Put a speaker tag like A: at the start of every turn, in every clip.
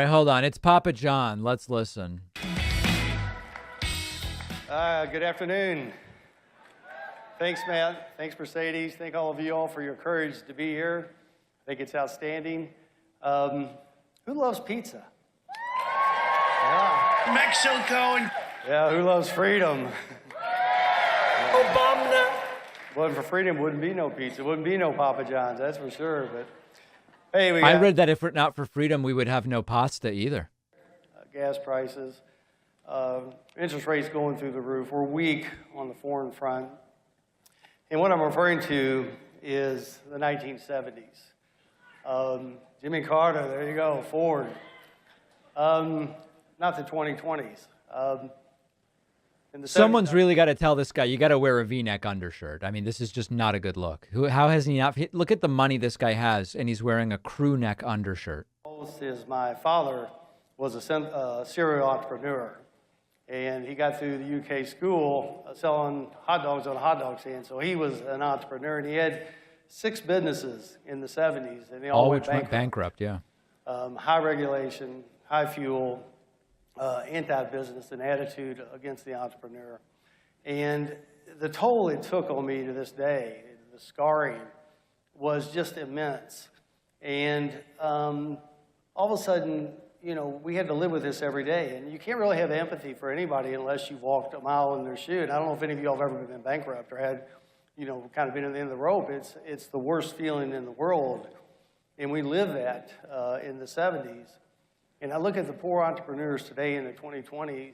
A: right, hold on. It's Papa John. Let's listen.
B: Good afternoon. Thanks, Matt. Thanks, Mercedes. Thank all of you all for your courage to be here. I think it's outstanding. Who loves pizza? Yeah.
C: Mexico.
B: Yeah, who loves freedom?
C: Obama.
B: If it wasn't for freedom, wouldn't be no pizza. Wouldn't be no Papa John's, that's for sure. But hey,
A: I read that if not for freedom, we would have no pasta either.
B: Gas prices, interest rates going through the roof. We're weak on the foreign front. And what I'm referring to is the 1970s. Jimmy Carter, there you go, Ford. Not the 2020s.
A: Someone's really got to tell this guy, you got to wear a V-neck undershirt. I mean, this is just not a good look. How has he not? Look at the money this guy has, and he's wearing a crew neck undershirt.
B: My father was a serial entrepreneur, and he got through the UK school selling hot dogs on a hot dog stand. So he was an entrepreneur, and he had 6 businesses in the 70s, and they all went
A: bankrupt. Yeah.
B: High regulation, high fuel, anti-business, and attitude against the entrepreneur. And the toll it took on me to this day, the scarring, was just immense. And all of a sudden, you know, we had to live with this every day. And you can't really have empathy for anybody unless you've walked a mile in their shoe. And I don't know if any of you all have ever been bankrupt or had, you know, kind of been at the end of the rope. It's the worst feeling in the world. And we lived that in the 70s. And I look at the poor entrepreneurs today in the 2020s,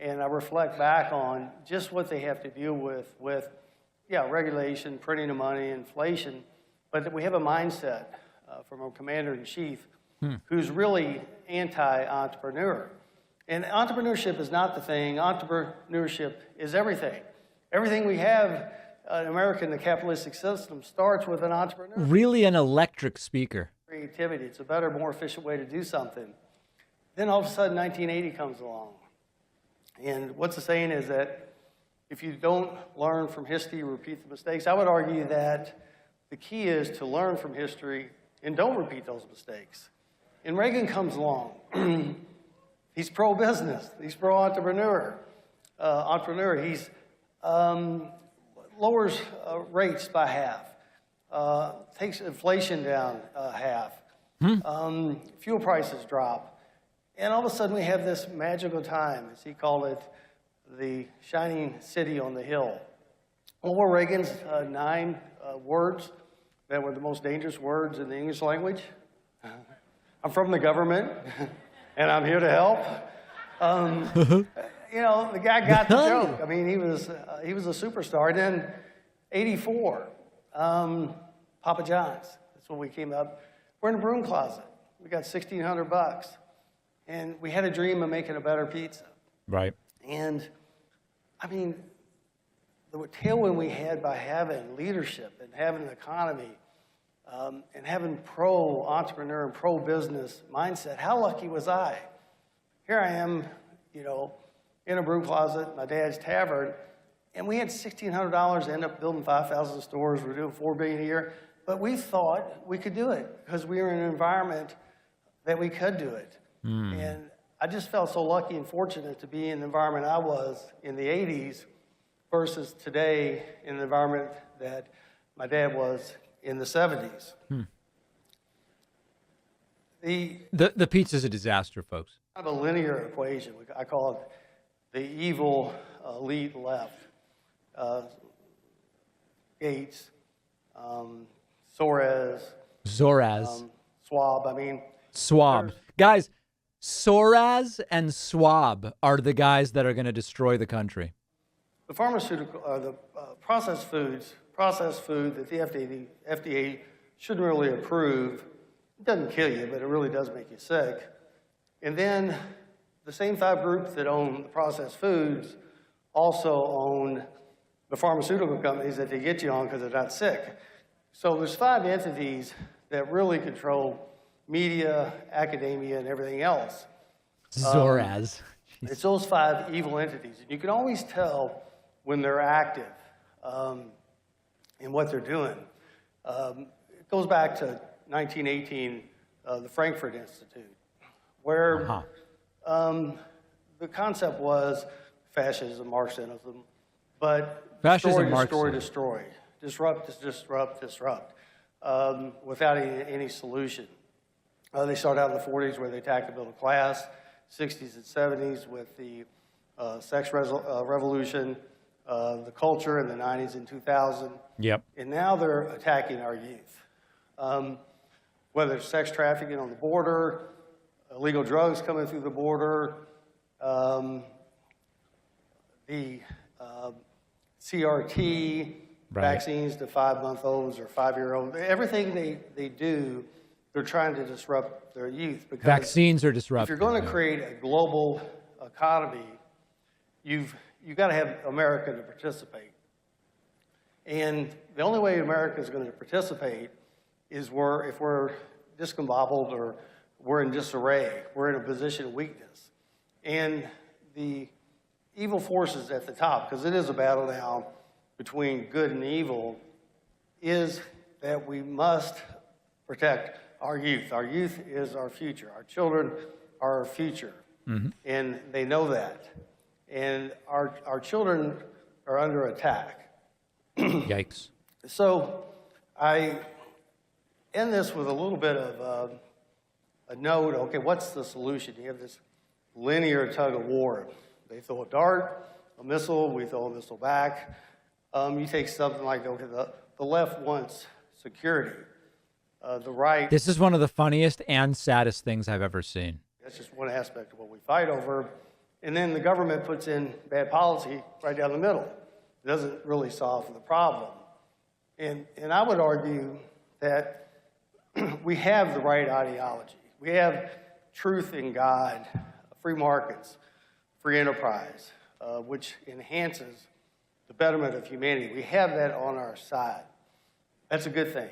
B: and I reflect back on just what they have to deal with regulation, printing of money, inflation, but that we have a mindset from a commander-in-chief who's really anti-entrepreneur. And entrepreneurship is not the thing. Entrepreneurship is everything. Everything we have in America in the capitalistic system starts with an entrepreneur.
A: Really an electric speaker.
B: Creativity. It's a better, more efficient way to do something. Then all of a sudden, 1980 comes along. And what's the saying is that if you don't learn from history, you repeat the mistakes. I would argue that the key is to learn from history and don't repeat those mistakes. And Reagan comes along. He's pro-business. He's pro-entrepreneur. He's lowers rates by half. Takes inflation down half. Fuel prices drop. And all of a sudden we have this magical time, as he called it, the shining city on the hill. What were Reagan's 9 words that were the most dangerous words in the English language? I'm from the government, and I'm here to help. You know, the guy got the joke. I mean, he was a superstar. And then 84, Papa John's. That's when we came up. We're in a broom closet. We got $1,600. And we had a dream of making a better pizza.
A: Right.
B: And, I mean, the tailwind we had by having leadership and having an economy and having pro-entrepreneur and pro-business mindset, how lucky was I? Here I am, you know, in a broom closet, my dad's tavern, and we had $1,600 to end up building 5,000 stores. We're doing $4 billion a year. But we thought we could do it because we were in an environment that we could do it. And I just felt so lucky and fortunate to be in the environment I was in the 80s versus today in the environment that my dad was in the 70s.
A: The pizza's a disaster, folks.
B: Kind of a linear equation. I call it the evil elite left. Gates, Soares. Schwab. I mean,
A: Schwab. Guys, Soares and Schwab are the guys that are going to destroy the country.
B: The pharmaceutical, the processed food that the FDA shouldn't really approve, it doesn't kill you, but it really does make you sick. And then the same 5 groups that own the processed foods also own the pharmaceutical companies that they get you on because they're not sick. So there's 5 entities that really control media, academia, and everything else.
A: Soares.
B: It's those 5 evil entities. And you can always tell when they're active in what they're doing. It goes back to 1918, the Frankfurt Institute, where the concept was fascism, Marxism, but
A: Fascism,
B: destroy, disrupt, without any solution. They started out in the 40s where they attacked the middle class, 60s and 70s with the sex revolution, the culture in the 90s and 2000.
A: Yep.
B: And now they're attacking our youth. Whether it's sex trafficking on the border, illegal drugs coming through the border, the CRT, vaccines to 5-month-olds or 5-year-olds, everything they do, they're trying to disrupt their youth. Because
A: vaccines are disruptive.
B: If you're going to create a global economy, you've got to have America to participate. And the only way America is going to participate is if we're discombobbled or we're in disarray, we're in a position of weakness. And the evil forces at the top, because it is a battle now between good and evil, is that we must protect our youth. Our youth is our future. Our children are our future. And they know that. And our children are under attack.
A: Yikes.
B: So I end this with a little bit of a note. Okay, what's the solution? You have this linear tug of war. They throw a dart, a missile, we throw a missile back. You take something like, okay, the left wants security. The right...
A: This is one of the funniest and saddest things I've ever seen.
B: That's just one aspect of what we fight over. And then the government puts in bad policy right down the middle. It doesn't really solve the problem. And I would argue that we have the right ideology. We have truth in God, free markets, free enterprise, which enhances the betterment of humanity. We have that on our side. That's a good thing.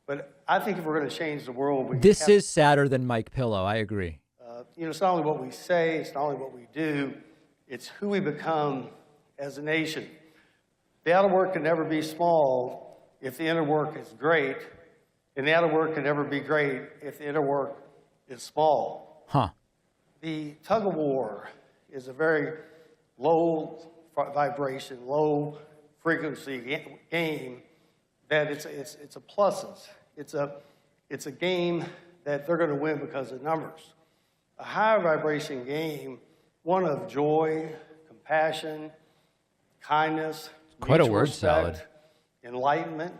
B: But I think if we're going to change the world...
A: This is sadder than Mike Pillow. I agree.
B: It's not only what we say, it's not only what we do, it's who we become as a nation. The outer work can never be small if the inner work is great, and the outer work can never be great if the inner work is small. The tug of war is a very low vibration, low frequency game that it's a pluses. It's a game that they're going to win because of numbers. A high vibration game, one of joy, compassion, kindness,
A: quite a word
B: respect,
A: salad,
B: enlightenment.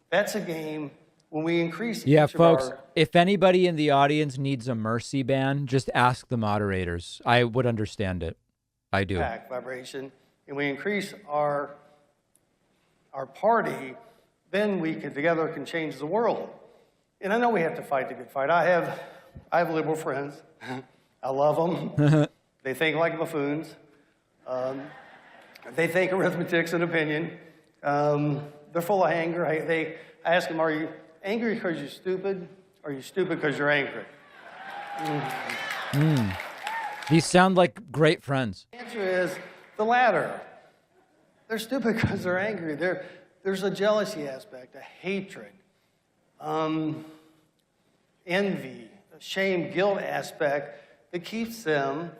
B: That's a game when we increase.
A: Yeah, folks, if anybody in the audience needs a mercy ban, just ask the moderators. I would understand it. I do.
B: Vibration, and we increase our party, then we together can change the world. And I know we have to fight the good fight. I have liberal friends. I love them. They think like buffoons. They think arithmetic's an opinion. They're full of anger. I ask them, are you angry because you're stupid? Or are you stupid because you're angry?
A: These sound like great friends.
B: The answer is the latter. They're stupid because they're angry. There's a jealousy aspect, a hatred, envy, shame, guilt aspect that keeps them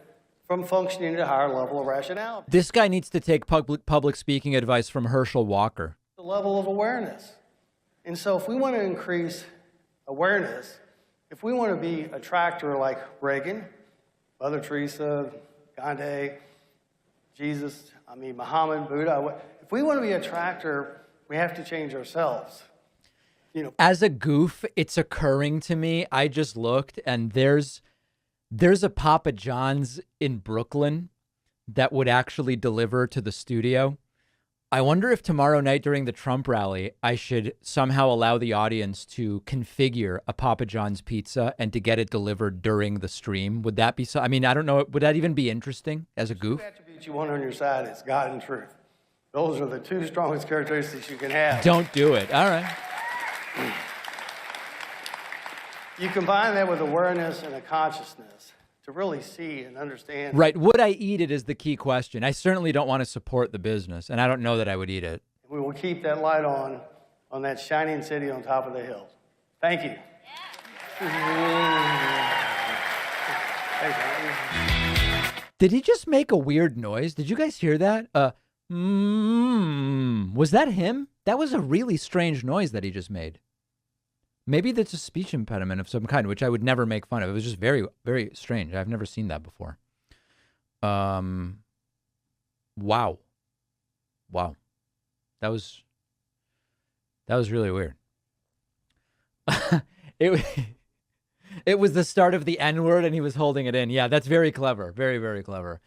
B: from functioning at a higher level of rationality.
A: This guy needs to take public speaking advice from Herschel Walker.
B: The level of awareness. And so if we want to increase awareness, if we want to be a tractor like Reagan, Mother Teresa, Gandhi, Jesus, Muhammad, Buddha, if we want to be a tractor, we have to change ourselves.
A: As a goof, it's occurring to me. I just looked, and there's a Papa John's in Brooklyn that would actually deliver to the studio. I wonder if tomorrow night during the Trump rally, I should somehow allow the audience to configure a Papa John's pizza and to get it delivered during the stream. Would that be so? I don't know. Would that even be interesting as a goof?
B: The attributes you want on your side is God and truth. Those are the two strongest characteristics you can have.
A: Don't do it. All right.
B: You combine that with awareness and a consciousness to really see and understand.
A: Right. Would I eat it is the key question. I certainly don't want to support the business, and I don't know that I would eat it.
B: We will keep that light on that shining city on top of the hill. Thank you. Yeah.
A: Did he just make a weird noise? Did you guys hear that? Was that him? That was a really strange noise that he just made. Maybe that's a speech impediment of some kind, which I would never make fun of. It was just very, very strange. I've never seen that before. Wow. That was really weird. It was the start of the N-word and he was holding it in. Yeah, that's very clever. Very, very clever.